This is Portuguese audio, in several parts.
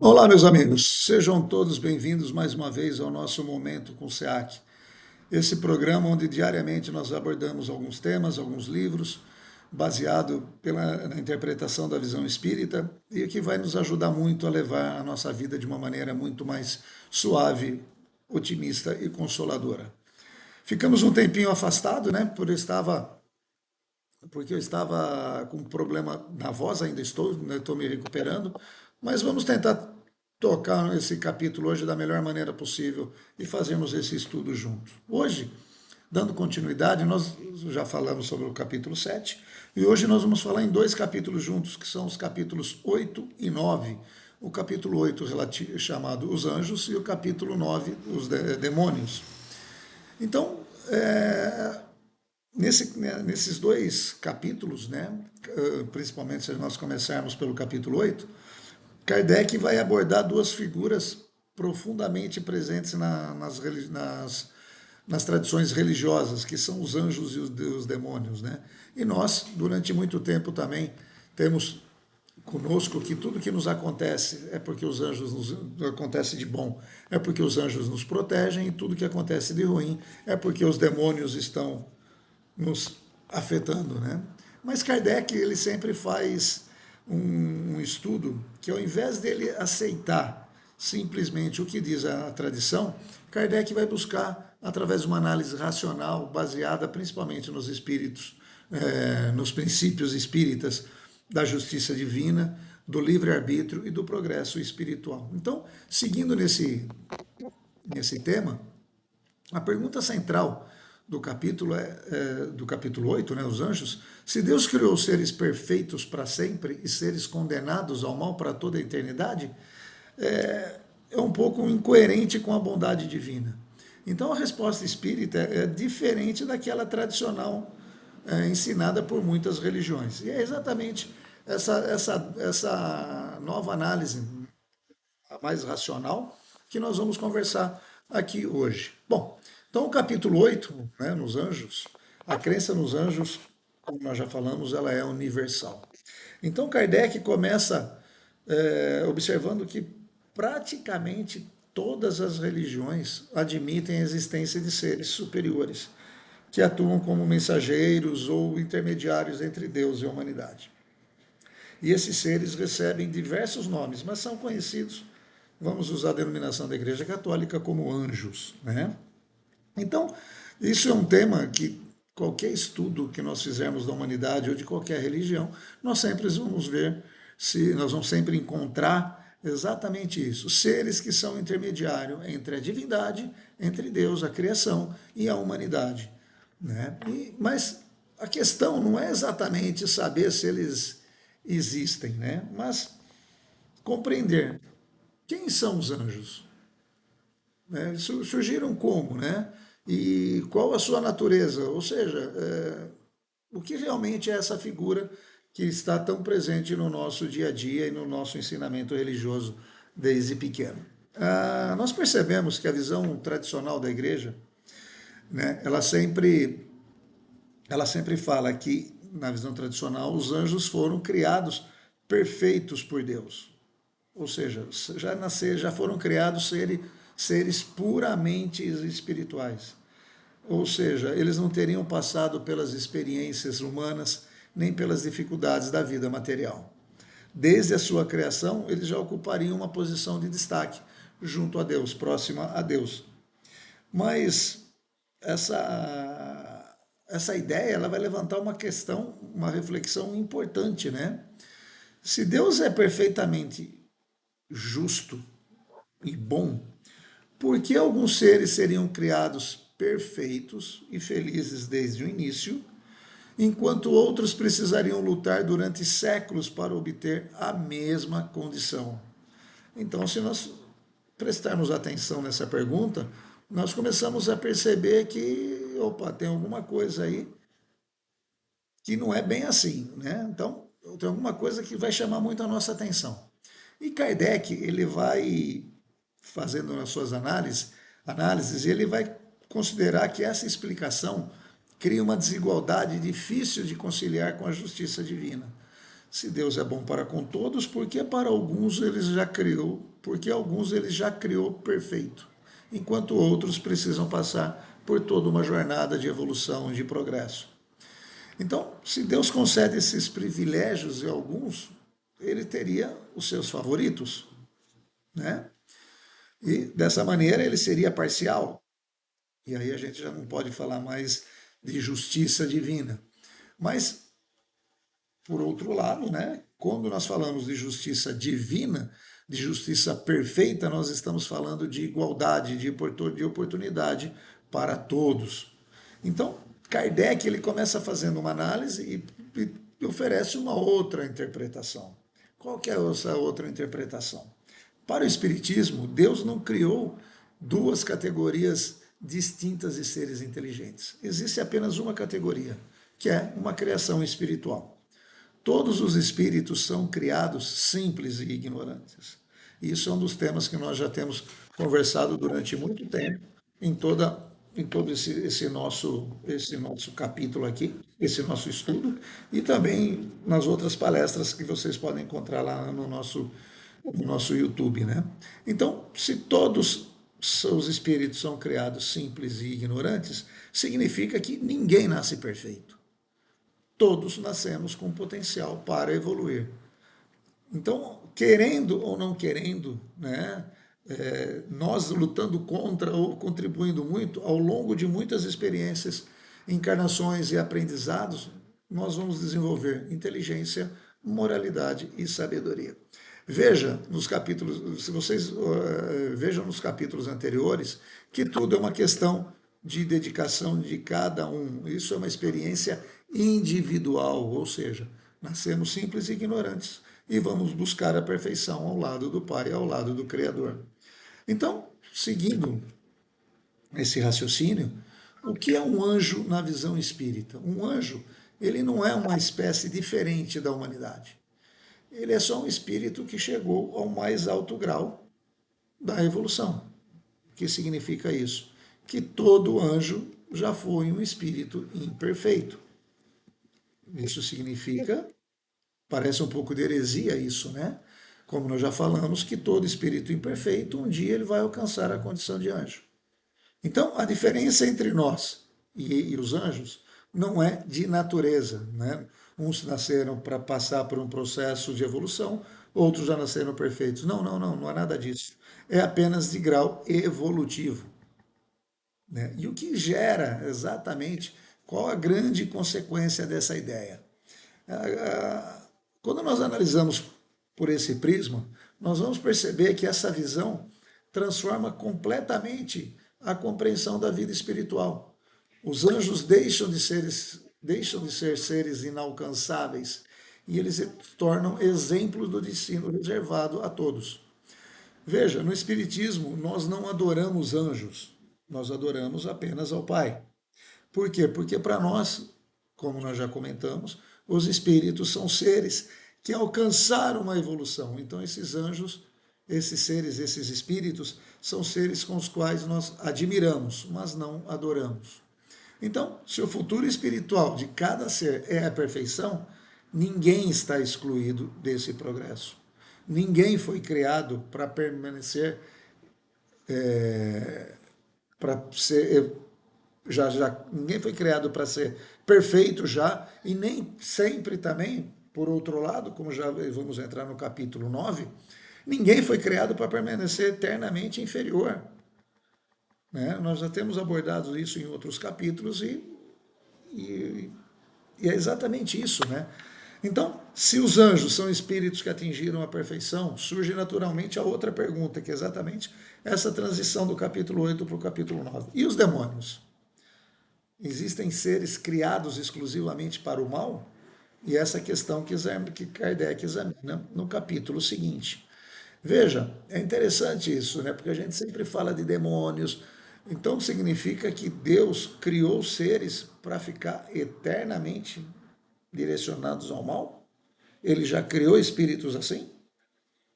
Olá, meus amigos, sejam todos bem-vindos mais uma vez ao nosso Momento com o SEAC. Esse programa onde diariamente nós abordamos alguns temas, alguns livros, baseado na interpretação da visão espírita e que vai nos ajudar muito a levar a nossa vida de uma maneira muito mais suave, otimista e consoladora. Ficamos um tempinho afastado, né? Porque eu estava com um problema na voz, ainda estou, né, estou me recuperando, mas vamos tentar tocar esse capítulo hoje da melhor maneira possível e fazermos esse estudo junto. Hoje, dando continuidade, nós já falamos sobre o capítulo 7 e hoje nós vamos falar em dois capítulos juntos, que são os capítulos 8 e 9. O capítulo 8 chamado Os Anjos e o capítulo 9, Os Demônios. Então, nesses dois capítulos, né, principalmente se nós começarmos pelo capítulo 8, Kardec vai abordar duas figuras profundamente presentes nas tradições religiosas, que são os anjos e os demônios. Né? E nós, durante muito tempo também, temos conosco que tudo que nos acontece é porque os anjos nos acontece de bom, é porque os anjos nos protegem, e tudo que acontece de ruim é porque os demônios estão nos afetando, né? Mas Kardec ele sempre faz um estudo que, ao invés dele aceitar simplesmente o que diz a tradição, Kardec vai buscar, através de uma análise racional, baseada principalmente nos espíritos, nos princípios espíritas da justiça divina, do livre-arbítrio e do progresso espiritual. Então, seguindo nesse tema, a pergunta central do capítulo 8, né, os anjos, se Deus criou seres perfeitos para sempre e seres condenados ao mal para toda a eternidade, é um pouco incoerente com a bondade divina. Então a resposta espírita é diferente daquela tradicional ensinada por muitas religiões. E é exatamente essa nova análise, a mais racional, que nós vamos conversar aqui hoje. Bom, então o capítulo 8, né, nos anjos, a crença nos anjos, como nós já falamos, ela é universal. Então Kardec começa observando que praticamente todas as religiões admitem a existência de seres superiores, que atuam como mensageiros ou intermediários entre Deus e a humanidade. E esses seres recebem diversos nomes, mas são conhecidos, vamos usar a denominação da Igreja Católica, como anjos. Né? Então, isso é um tema que qualquer estudo que nós fizermos da humanidade ou de qualquer religião, nós sempre vamos ver, se nós vamos sempre encontrar exatamente isso, seres que são intermediários entre a divindade, entre Deus, a criação e a humanidade. Né? Mas a questão não é exatamente saber se eles existem, né? Mas compreender quem são os anjos, né? Surgiram como, né? E qual a sua natureza, ou seja, o que realmente é essa figura que está tão presente no nosso dia a dia e no nosso ensinamento religioso desde pequeno. Nós percebemos que a visão tradicional da igreja, né, ela sempre fala que, na visão tradicional, os anjos foram criados perfeitos por Deus. Ou seja, já foram criados seres puramente espirituais. Ou seja, eles não teriam passado pelas experiências humanas nem pelas dificuldades da vida material. Desde a sua criação, eles já ocupariam uma posição de destaque junto a Deus, próxima a Deus. Mas essa ideia ela vai levantar uma questão, uma reflexão importante, né? Se Deus é perfeitamente justo e bom, por que alguns seres seriam criados perfeitos e felizes desde o início, enquanto outros precisariam lutar durante séculos para obter a mesma condição? Então, se nós prestarmos atenção nessa pergunta, nós começamos a perceber que, opa, tem alguma coisa aí que não é bem assim, né? Então, tem alguma coisa que vai chamar muito a nossa atenção. E Kardec, ele vai fazendo as suas análises, ele vai considerar que essa explicação cria uma desigualdade difícil de conciliar com a justiça divina. Se Deus é bom para com todos, por que para alguns ele já criou porque alguns ele já criou perfeito, enquanto outros precisam passar por toda uma jornada de evolução, de progresso. Então, se Deus concede esses privilégios a alguns, ele teria os seus favoritos, né? E dessa maneira ele seria parcial. E aí a gente já não pode falar mais de justiça divina. Mas, por outro lado, né, quando nós falamos de justiça divina, de justiça perfeita, nós estamos falando de igualdade, de oportunidade para todos. Então, Kardec ele começa fazendo uma análise e oferece uma outra interpretação. Qual que é essa outra interpretação? Para o Espiritismo, Deus não criou duas categorias distintas de seres inteligentes. Existe apenas uma categoria, que é uma criação espiritual. Todos os espíritos são criados simples e ignorantes. Isso é um dos temas que nós já temos conversado durante muito tempo em todo esse nosso capítulo aqui, esse nosso estudo, e também nas outras palestras que vocês podem encontrar lá no nosso YouTube, né? Então, se todos os espíritos são criados simples e ignorantes, significa que ninguém nasce perfeito. Todos nascemos com potencial para evoluir. Então, querendo ou não querendo, né, nós lutando contra ou contribuindo muito, ao longo de muitas experiências, encarnações e aprendizados, nós vamos desenvolver inteligência, moralidade e sabedoria. Veja nos capítulos, se vocês vejam nos capítulos anteriores, que tudo é uma questão de dedicação de cada um. Isso é uma experiência individual, ou seja, nascemos simples e ignorantes e vamos buscar a perfeição ao lado do Pai, ao lado do Criador. Então, seguindo esse raciocínio, o que é um anjo na visão espírita? Um anjo, ele não é uma espécie diferente da humanidade. Ele é só um espírito que chegou ao mais alto grau da evolução. O que significa isso? Que todo anjo já foi um espírito imperfeito. Isso significa, parece um pouco de heresia isso, né? Como nós já falamos, que todo espírito imperfeito, um dia ele vai alcançar a condição de anjo. Então, a diferença entre nós e os anjos não é de natureza, né? Uns nasceram para passar por um processo de evolução, outros já nasceram perfeitos. Não é nada disso. É apenas de grau evolutivo. Né? E o que gera exatamente qual a grande consequência dessa ideia? Quando nós analisamos por esse prisma, nós vamos perceber que essa visão transforma completamente a compreensão da vida espiritual. Os anjos deixam de ser seres inalcançáveis e eles se tornam exemplos do destino reservado a todos. Veja, no Espiritismo nós não adoramos anjos, nós adoramos apenas ao Pai. Por quê? Porque para nós, como nós já comentamos, os espíritos são seres que alcançaram uma evolução. Então esses anjos, esses seres, esses espíritos, são seres com os quais nós admiramos, mas não adoramos. Então, se o futuro espiritual de cada ser é a perfeição, ninguém está excluído desse progresso. Ninguém foi criado para permanecer, para ser, ninguém foi criado para ser perfeito já, e nem sempre também, por outro lado, como já vamos entrar no capítulo 9, ninguém foi criado para permanecer eternamente inferior. Né? Nós já temos abordado isso em outros capítulos e é exatamente isso, né? Então, se os anjos são espíritos que atingiram a perfeição, surge naturalmente a outra pergunta, que é exatamente essa transição do capítulo 8 para o capítulo 9. E os demônios? Existem seres criados exclusivamente para o mal? E essa questão que Kardec examina no capítulo seguinte. Veja, é interessante isso, né? Porque a gente sempre fala de demônios. Então significa que Deus criou seres para ficar eternamente direcionados ao mal? Ele já criou espíritos assim?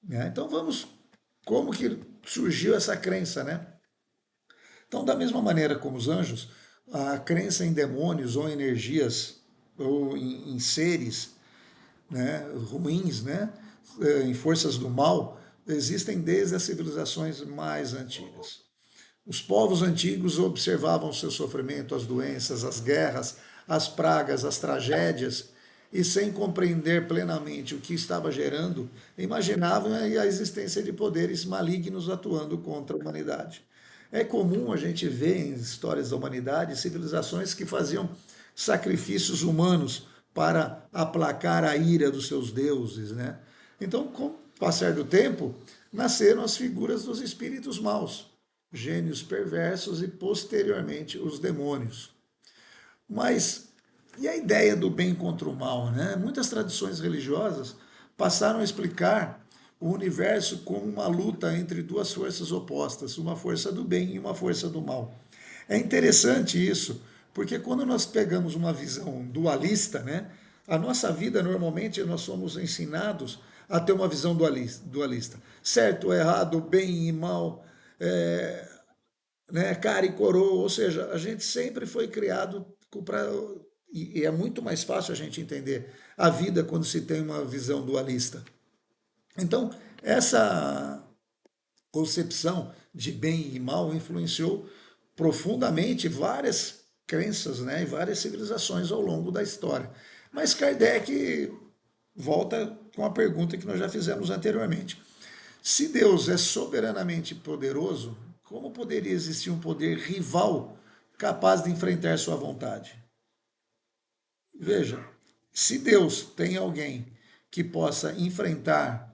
Né? Então vamos, como que surgiu essa crença, né? Então, da mesma maneira como os anjos, a crença em demônios ou energias ou em seres, né, ruins, né, em forças do mal, existem desde as civilizações mais antigas. Os povos antigos observavam o seu sofrimento, as doenças, as guerras, as pragas, as tragédias, e sem compreender plenamente o que estava gerando, imaginavam a existência de poderes malignos atuando contra a humanidade. É comum a gente ver em histórias da humanidade civilizações que faziam sacrifícios humanos para aplacar a ira dos seus deuses, né? Então, com o passar do tempo, nasceram as figuras dos espíritos maus, gênios perversos e posteriormente os demônios. Mas e a ideia do bem contra o mal, né? Muitas tradições religiosas passaram a explicar o universo como uma luta entre duas forças opostas, uma força do bem e uma força do mal. É interessante isso, porque quando nós pegamos uma visão dualista, né, a nossa vida normalmente nós somos ensinados a ter uma visão dualista. Certo, errado, bem e mal, né, cara e coroa, ou seja, a gente sempre foi criado para. E é muito mais fácil a gente entender a vida quando se tem uma visão dualista. Então, essa concepção de bem e mal influenciou profundamente várias crenças, né, e várias civilizações ao longo da história. Mas Kardec volta com a pergunta que nós já fizemos anteriormente. Se Deus é soberanamente poderoso, como poderia existir um poder rival capaz de enfrentar sua vontade? Veja, se Deus tem alguém que possa enfrentar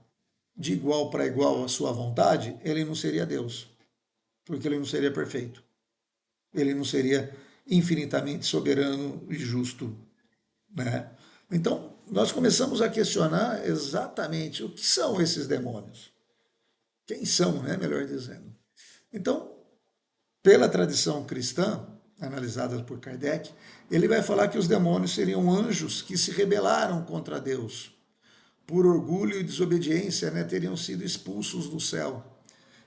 de igual para igual a sua vontade, ele não seria Deus, porque ele não seria perfeito. Ele não seria infinitamente soberano e justo, né? Então, nós começamos a questionar exatamente o que são esses demônios. Quem são, né, melhor dizendo. Então, pela tradição cristã, analisada por Kardec, ele vai falar que os demônios seriam anjos que se rebelaram contra Deus. Por orgulho e desobediência, né, teriam sido expulsos do céu.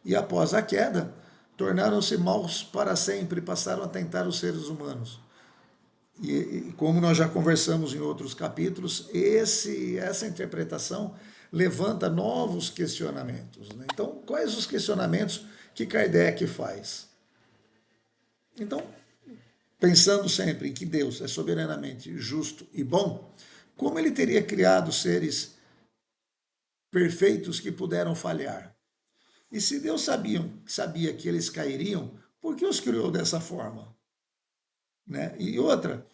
E após a queda, tornaram-se maus para sempre, passaram a tentar os seres humanos. E como nós já conversamos em outros capítulos, essa interpretação levanta novos questionamentos, né? Então, quais os questionamentos que Kardec faz? Então, pensando sempre em que Deus é soberanamente justo e bom, como ele teria criado seres perfeitos que puderam falhar? E se Deus sabia que eles cairiam, por que os criou dessa forma? Né? E outra,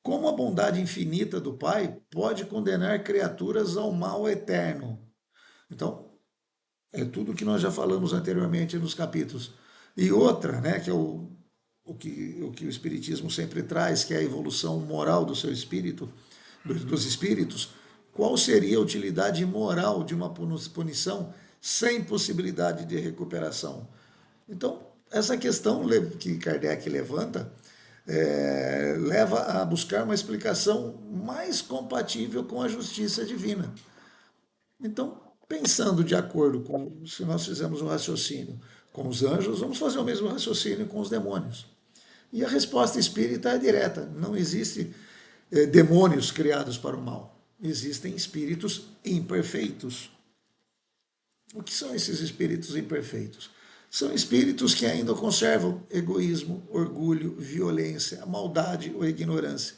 como a bondade infinita do Pai pode condenar criaturas ao mal eterno? Então, é tudo que nós já falamos anteriormente nos capítulos. E outra, né, que é o que o Espiritismo sempre traz, que é a evolução moral do seu espírito, dos espíritos, qual seria a utilidade moral de uma punição sem possibilidade de recuperação? Então, essa questão que Kardec levanta leva a buscar uma explicação mais compatível com a justiça divina. Então, pensando de acordo com, se nós fizermos um raciocínio com os anjos, vamos fazer o mesmo raciocínio com os demônios. E a resposta espírita é direta: não existe demônios criados para o mal. Existem espíritos imperfeitos. O que são esses espíritos imperfeitos? São espíritos que ainda conservam egoísmo, orgulho, violência, maldade ou ignorância.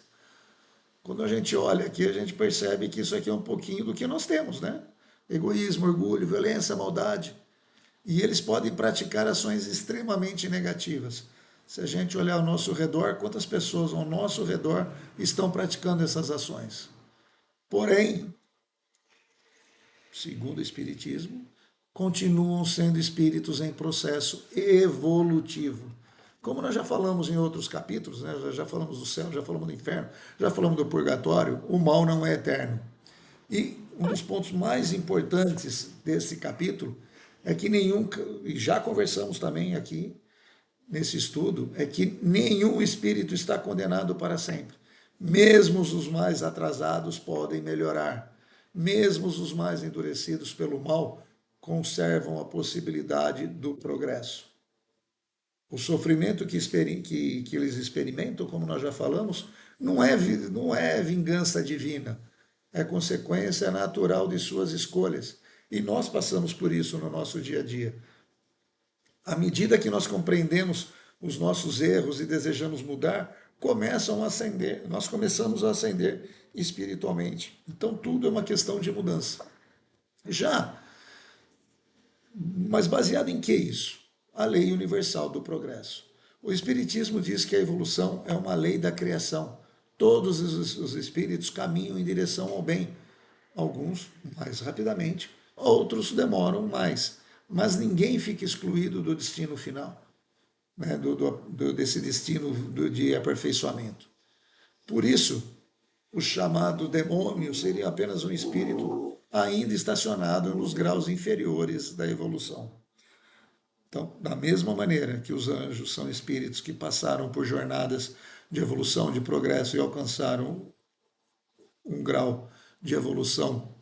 Quando a gente olha aqui, a gente percebe que isso aqui é um pouquinho do que nós temos, né? Egoísmo, orgulho, violência, maldade. E eles podem praticar ações extremamente negativas. Se a gente olhar ao nosso redor, quantas pessoas ao nosso redor estão praticando essas ações? Porém, segundo o Espiritismo, continuam sendo espíritos em processo evolutivo. Como nós já falamos em outros capítulos, né? Já falamos do céu, já falamos do inferno, já falamos do purgatório, o mal não é eterno. E um dos pontos mais importantes desse capítulo é que nenhum, e já conversamos também aqui nesse estudo, é que nenhum espírito está condenado para sempre. Mesmo os mais atrasados podem melhorar. Mesmo os mais endurecidos pelo mal conservam a possibilidade do progresso. O sofrimento que eles experimentam, como nós já falamos, não é vingança divina, é consequência natural de suas escolhas. E nós passamos por isso no nosso dia a dia. À medida que nós compreendemos os nossos erros e desejamos mudar, começam a ascender, nós começamos a ascender espiritualmente. Então tudo é uma questão de mudança. Já, mas baseado em que isso? A lei universal do progresso. O Espiritismo diz que a evolução é uma lei da criação. Todos os espíritos caminham em direção ao bem. Alguns mais rapidamente, outros demoram mais. Mas ninguém fica excluído do destino final, né? Desse destino de aperfeiçoamento. Por isso, o chamado demônio seria apenas um espírito ainda estacionado nos graus inferiores da evolução. Então, da mesma maneira que os anjos são espíritos que passaram por jornadas de evolução, de progresso e alcançaram um grau de evolução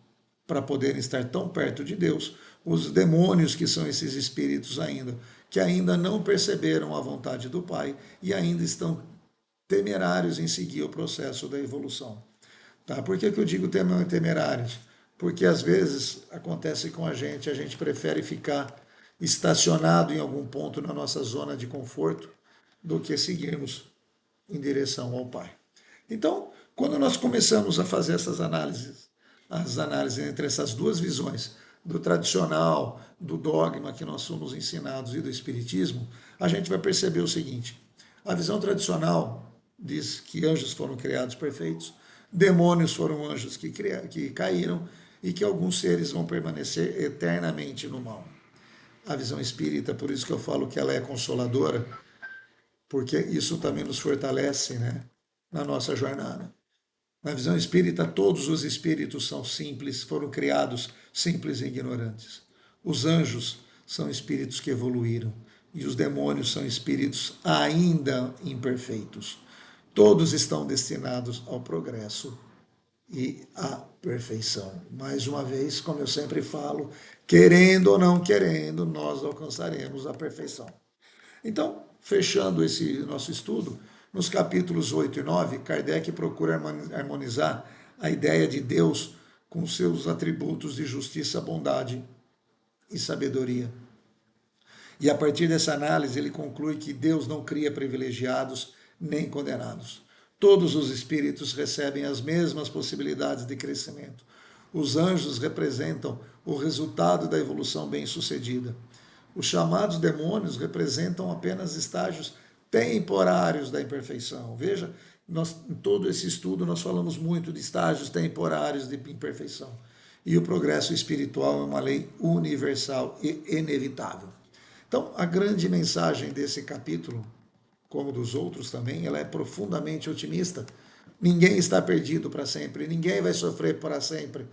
para poderem estar tão perto de Deus, os demônios, que são esses espíritos ainda, que ainda não perceberam a vontade do Pai e ainda estão temerários em seguir o processo da evolução. Tá? Por que eu digo temerários? Porque às vezes acontece com a gente prefere ficar estacionado em algum ponto na nossa zona de conforto do que seguirmos em direção ao Pai. Então, quando nós começamos a fazer essas análises, as análises entre essas duas visões, do tradicional, do dogma que nós somos ensinados e do espiritismo, a gente vai perceber o seguinte: a visão tradicional diz que anjos foram criados perfeitos, demônios foram anjos que caíram e que alguns seres vão permanecer eternamente no mal. A visão espírita, por isso que eu falo que ela é consoladora, porque isso também nos fortalece, né, na nossa jornada. Na visão espírita, todos os espíritos são simples, foram criados simples e ignorantes. Os anjos são espíritos que evoluíram e os demônios são espíritos ainda imperfeitos. Todos estão destinados ao progresso e à perfeição. Mais uma vez, como eu sempre falo, querendo ou não querendo, nós alcançaremos a perfeição. Então, fechando esse nosso estudo, nos capítulos 8 e 9, Kardec procura harmonizar a ideia de Deus com seus atributos de justiça, bondade e sabedoria. E a partir dessa análise, ele conclui que Deus não cria privilegiados nem condenados. Todos os espíritos recebem as mesmas possibilidades de crescimento. Os anjos representam o resultado da evolução bem-sucedida. Os chamados demônios representam apenas estágios temporários da imperfeição. Veja, em todo esse estudo nós falamos muito de estágios temporários de imperfeição. E o progresso espiritual é uma lei universal e inevitável. Então, a grande mensagem desse capítulo, como dos outros também, ela é profundamente otimista. Ninguém está perdido para sempre, ninguém vai sofrer para sempre.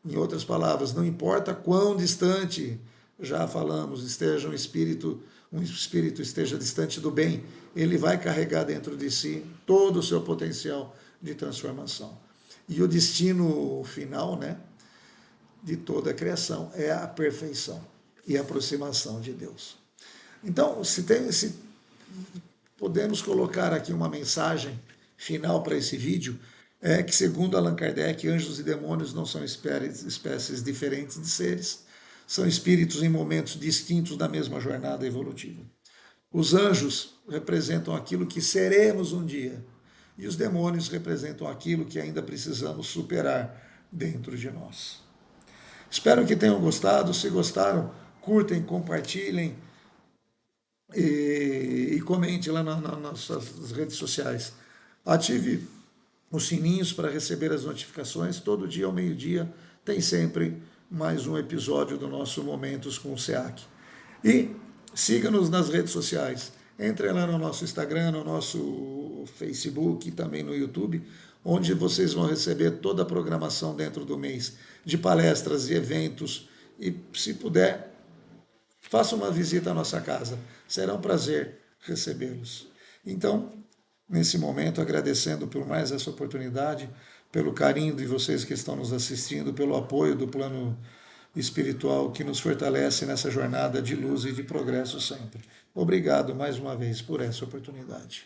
Em outras palavras, não importa quão distante, já falamos, esteja um espírito esteja distante do bem, ele vai carregar dentro de si todo o seu potencial de transformação. E o destino final, né, de toda a criação é a perfeição e a aproximação de Deus. Então, se podemos colocar aqui uma mensagem final para esse vídeo, é que, segundo Allan Kardec, anjos e demônios não são espécies diferentes de seres, são espíritos em momentos distintos da mesma jornada evolutiva. Os anjos representam aquilo que seremos um dia, e os demônios representam aquilo que ainda precisamos superar dentro de nós. Espero que tenham gostado. Se gostaram, curtem, compartilhem e comente lá nas nossas redes sociais. Ative os sininhos para receber as notificações. Todo dia ao meio-dia tem sempre mais um episódio do nosso Momentos com o SEAC. E siga-nos nas redes sociais. Entre lá no nosso Instagram, no nosso Facebook e também no YouTube, onde vocês vão receber toda a programação dentro do mês de palestras e eventos. E, se puder, faça uma visita à nossa casa. Será um prazer recebê-los. Então, nesse momento, agradecendo por mais essa oportunidade, pelo carinho de vocês que estão nos assistindo, pelo apoio do plano espiritual que nos fortalece nessa jornada de luz e de progresso sempre. Obrigado mais uma vez por essa oportunidade.